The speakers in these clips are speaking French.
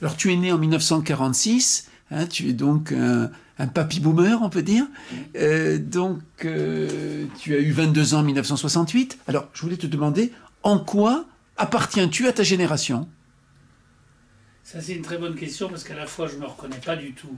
Alors tu es né en 1946, hein, tu es donc un papy boomer, on peut dire. Tu as eu 22 ans en 1968. Alors je voulais te demander, en quoi appartiens-tu à ta génération? Ça, c'est une très bonne question parce qu'à la fois, je ne me reconnais pas du tout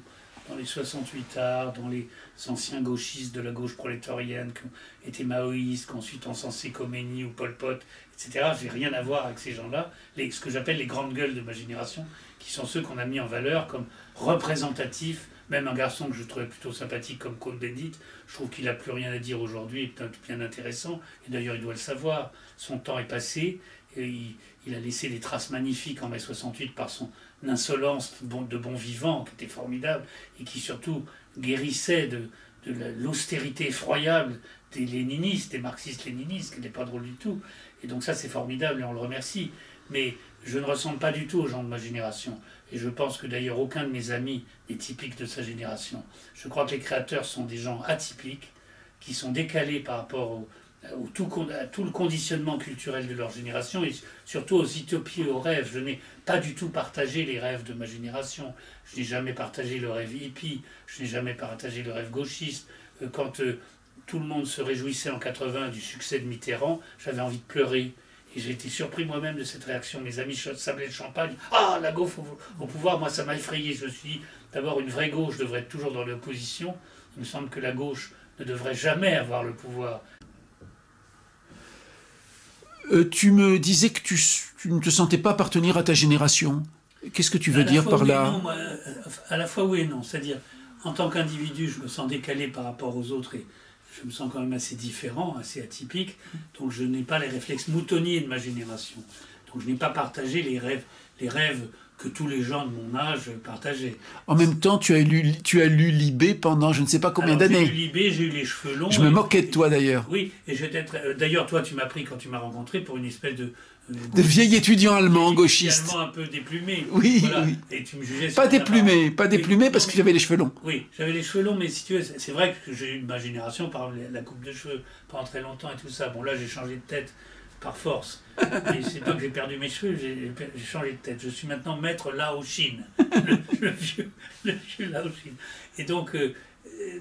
dans les 68 arts, dans les anciens gauchistes de la gauche prolétarienne qui ont été maoïstes, qui ont ensuite encensé Khomeini ou Pol Pot, etc. Je n'ai rien à voir avec ces gens-là, ce que j'appelle les grandes gueules de ma génération, qui sont ceux qu'on a mis en valeur comme représentatifs. Même un garçon que je trouvais plutôt sympathique comme Cohn-Bendit, je trouve qu'il n'a plus rien à dire aujourd'hui, il est bien intéressant, et d'ailleurs il doit le savoir. Son temps est passé, et il a laissé des traces magnifiques en mai 68 par son insolence de bon vivant, qui était formidable, et qui surtout guérissait de l'austérité effroyable des léninistes, des marxistes-léninistes, qui n'était pas drôle du tout. Et donc ça c'est formidable et on le remercie. Mais je ne ressemble pas du tout aux gens de ma génération. Et je pense que d'ailleurs aucun de mes amis n'est typique de sa génération. Je crois que les créateurs sont des gens atypiques, qui sont décalés par rapport à tout le conditionnement culturel de leur génération et surtout aux utopies et aux rêves. Je n'ai pas du tout partagé les rêves de ma génération. Je n'ai jamais partagé le rêve hippie, je n'ai jamais partagé le rêve gauchiste. Quand tout le monde se réjouissait en 80 du succès de Mitterrand, j'avais envie de pleurer. Et j'ai été surpris moi-même de cette réaction. Mes amis sablaient le champagne. Ah, la gauche au pouvoir, moi ça m'a effrayé. Je me suis dit, d'abord, une vraie gauche devrait être toujours dans l'opposition. Il me semble que la gauche ne devrait jamais avoir le pouvoir. Tu me disais que tu ne te sentais pas appartenir à ta génération. Qu'est-ce que tu veux dire par là? Non, à la fois oui et non. C'est-à-dire, en tant qu'individu, je me sens décalé par rapport aux autres et je me sens quand même assez différent, assez atypique. Donc je n'ai pas les réflexes moutonniers de ma génération. Donc je n'ai pas partagé les rêves que tous les gens de mon âge partageaient. En même temps, tu as lu Libé pendant je ne sais pas combien d'années. J'ai lu Libé, j'ai eu les cheveux longs. Je me moquais de toi d'ailleurs. Oui, et d'ailleurs toi tu m'as pris quand tu m'as rencontré pour une espèce de vieil étudiant allemand gauchiste. Allemand un peu déplumé. Oui, voilà. Oui. Et tu me jugeais pas déplumé parce que j'avais les cheveux longs. Oui, j'avais les cheveux longs, mais si tu veux, c'est vrai que j'ai eu de ma génération par la coupe de cheveux pendant très longtemps et tout ça. Bon là j'ai changé de tête par force. Mais c'est pas que j'ai perdu mes cheveux, j'ai changé de tête. Je suis maintenant maître Lao Shin, le vieux Lao Shin. Et donc,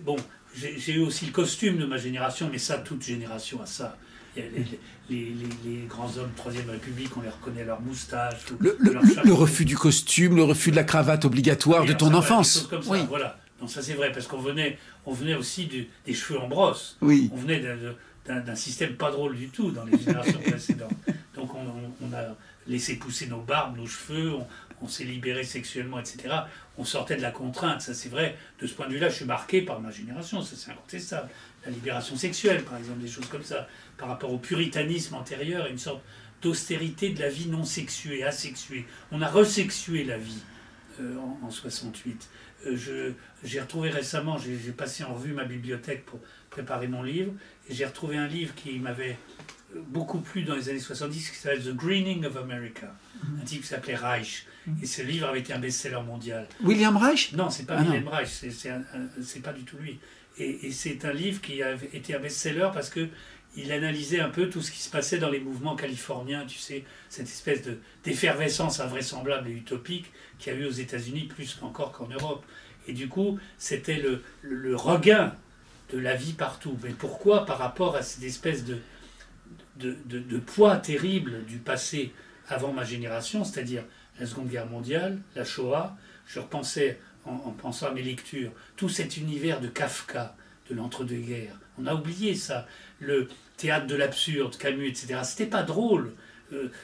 bon, j'ai eu aussi le costume de ma génération, mais ça, toute génération a ça. Il y a les grands hommes de 3ème République, on les reconnaît à leur moustache. Le refus du costume, le refus de la cravate obligatoire de ton enfance. Des choses comme ça, oui. Voilà. Donc ça c'est vrai, parce qu'on venait aussi des cheveux en brosse. Oui. On venait d'un système pas drôle du tout dans les générations précédentes. Donc on a laissé pousser nos barbes, nos cheveux, on s'est libéré sexuellement, etc. On sortait de la contrainte, ça c'est vrai. De ce point de vue-là, je suis marqué par ma génération, ça c'est incontestable. La libération sexuelle, par exemple, des choses comme ça, par rapport au puritanisme antérieur, une sorte d'austérité de la vie non sexuée, asexuée. On a resexué la vie en 68. J'ai retrouvé récemment, j'ai passé en revue ma bibliothèque pour préparer mon livre, et j'ai retrouvé un livre qui m'avait beaucoup plu dans les années 70, qui s'appelle The Greening of America, un type qui s'appelait Reich. Et ce livre avait été un best-seller mondial. William Reich? Non, c'est pas William Reich, c'est pas du tout lui. Et c'est un livre qui a été un best-seller parce que il analysait un peu tout ce qui se passait dans les mouvements californiens, tu sais, cette espèce d'effervescence invraisemblable et utopique qu'il y a eu aux États-Unis plus encore qu'en Europe. Et du coup, c'était le regain de la vie partout. Mais pourquoi? Par rapport à cette espèce de poids terrible du passé avant ma génération, c'est-à-dire la Seconde Guerre mondiale, la Shoah. Je repensais, en pensant à mes lectures, tout cet univers de Kafka, de l'entre-deux-guerres. On a oublié ça. Le théâtre de l'absurde, Camus, etc. C'était pas drôle.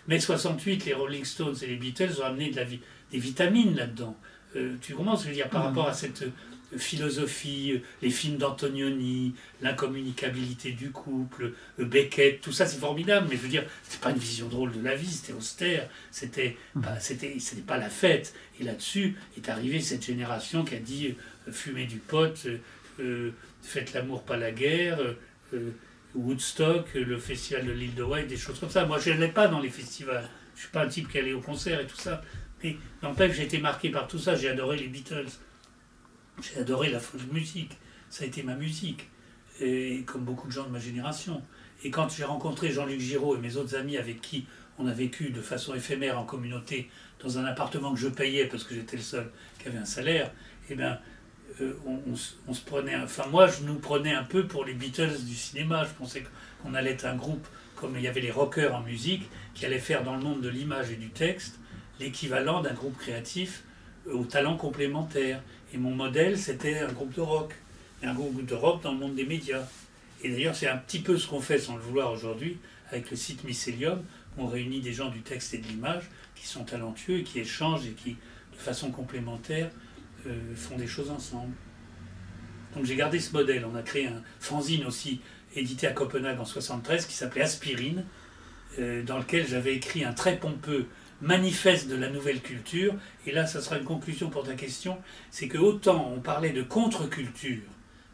Mai 68, les Rolling Stones et les Beatles ont amené des vitamines là-dedans. Tu comprends ce que je veux dire par rapport à cette philosophie, les films d'Antonioni, l'incommunicabilité du couple, Beckett, tout ça c'est formidable, mais je veux dire, c'était pas une vision drôle de la vie, c'était austère, c'était pas la fête. Et là-dessus est arrivée cette génération qui a dit fumez du pot, faites l'amour pas la guerre, Woodstock, le festival de l'île de Wight, des choses comme ça. Moi je n'allais pas dans les festivals, je suis pas un type qui allait au concert et tout ça, mais n'empêche j'ai été marqué par tout ça, j'ai adoré les Beatles. J'ai adoré la folk musique, ça a été ma musique, et comme beaucoup de gens de ma génération. Et quand j'ai rencontré Jean-Luc Giraud et mes autres amis avec qui on a vécu de façon éphémère en communauté dans un appartement que je payais parce que j'étais le seul qui avait un salaire, eh bien, on se prenait, enfin moi je nous prenais un peu pour les Beatles du cinéma. Je pensais qu'on allait être un groupe comme il y avait les rockers en musique qui allaient faire dans le monde de l'image et du texte l'équivalent d'un groupe créatif aux talents complémentaires. Et mon modèle c'était un groupe de rock, et un groupe de rock dans le monde des médias. Et d'ailleurs c'est un petit peu ce qu'on fait sans le vouloir aujourd'hui avec le site Mycelium, où on réunit des gens du texte et de l'image qui sont talentueux et qui échangent et qui de façon complémentaire font des choses ensemble. Donc j'ai gardé ce modèle. On a créé un fanzine aussi, édité à Copenhague en 73, qui s'appelait Aspirine, dans lequel j'avais écrit un très pompeux manifeste de la nouvelle culture. Et là, ça sera une conclusion pour ta question, c'est que autant on parlait de contre-culture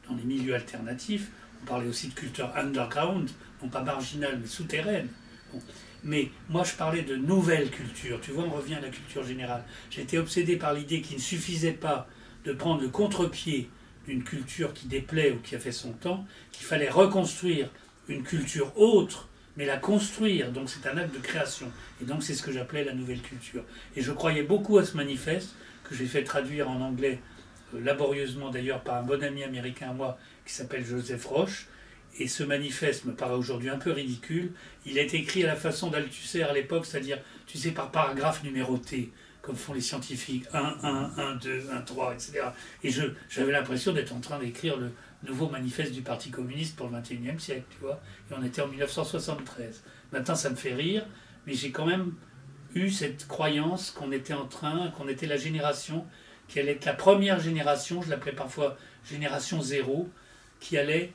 dans les milieux alternatifs, on parlait aussi de culture underground, non pas marginale, mais souterraine. Bon. Mais moi, je parlais de nouvelle culture. Tu vois, on revient à la culture générale. J'étais obsédé par l'idée qu'il ne suffisait pas de prendre le contre-pied d'une culture qui déplaît ou qui a fait son temps, qu'il fallait reconstruire une culture autre, mais la construire. Donc c'est un acte de création. Et donc c'est ce que j'appelais la nouvelle culture. Et je croyais beaucoup à ce manifeste, que j'ai fait traduire en anglais, laborieusement d'ailleurs, par un bon ami américain à moi, qui s'appelle Joseph Roche. Et ce manifeste me paraît aujourd'hui un peu ridicule. Il a été écrit à la façon d'Althusser à l'époque, c'est-à-dire, tu sais, par paragraphe numéroté, comme font les scientifiques, 1, 1, 1, 2, 1, 3, etc. Et j'avais l'impression d'être en train d'écrire le nouveau manifeste du Parti communiste pour le XXIe siècle, tu vois. Et on était en 1973. Maintenant, ça me fait rire, mais j'ai quand même eu cette croyance qu'on était la génération, qui allait être la première génération, je l'appelais parfois génération zéro, qui allait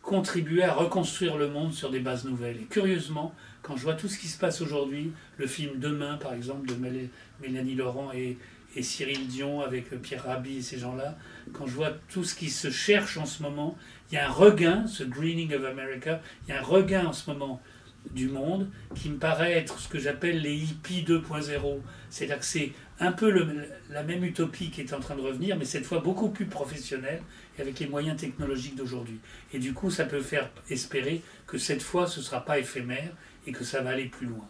contribuer à reconstruire le monde sur des bases nouvelles. Et curieusement, quand je vois tout ce qui se passe aujourd'hui, le film Demain, par exemple, de Mélanie Laurent et Cyril Dion avec Pierre Rabhi et ces gens-là, quand je vois tout ce qui se cherche en ce moment, il y a un regain, ce Greening of America, il y a un regain en ce moment du monde qui me paraît être ce que j'appelle les hippies 2.0. C'est-à-dire que c'est un peu la même utopie qui est en train de revenir, mais cette fois beaucoup plus professionnelle et avec les moyens technologiques d'aujourd'hui. Et du coup, ça peut faire espérer que cette fois, ce ne sera pas éphémère et que ça va aller plus loin.